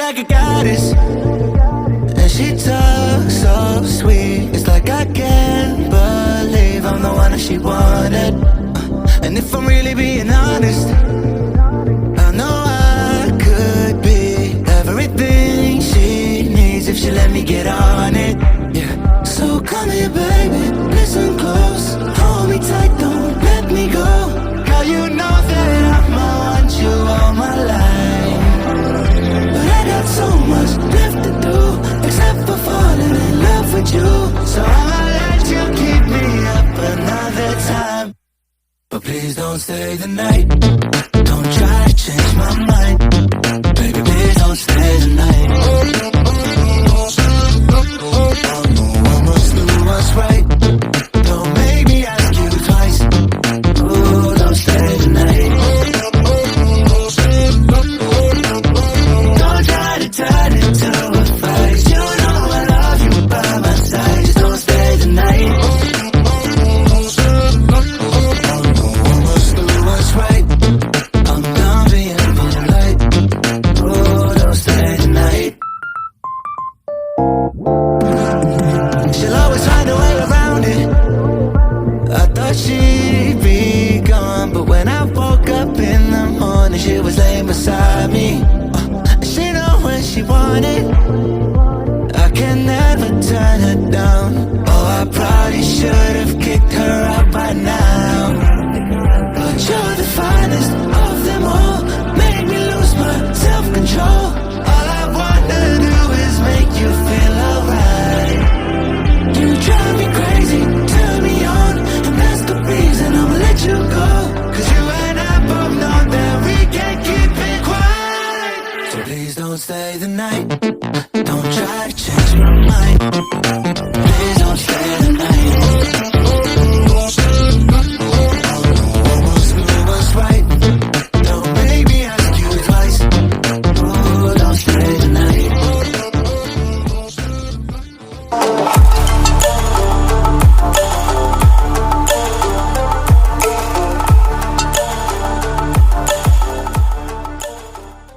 like a goddess, and she talks so sweet. It's like I can't believe I'm the one that she wanted. And if I'm really being honest, I know I could be everything she needs if she let me get on it. Yeah. So come here, baby, listen close, hold me tight, don't let me go. Girl, you know that I'ma want you all my life, but I got so much left to do, except for falling in love with you. So I'ma let you keep me up another time, but please don't stay the night. Don't try to change my mind, baby, please don't stay the night. I must do what's right, don't make me ask you twice. Oh, don't stay the night. Don't try to turn it to a fight. You know I love you by my side. Just don't stay the night. I must do what's right, I'm done being polite. Oh, don't stay the night. She'll always find a way around it. I thought she'd be gone, but when I woke up in the morning, she was laying beside me. She know what she wanted, I can never turn her down. Oh, I probably should have kicked her out by now, but you're the finest of them all, made me lose my self-control. All I wanna do is make you feel alright. You drive me crazy, turn me on, and that's the reason I'ma let you go. Cause you and I both know that we can't keep it quiet. So please don't stay the night, don't try to change my mind.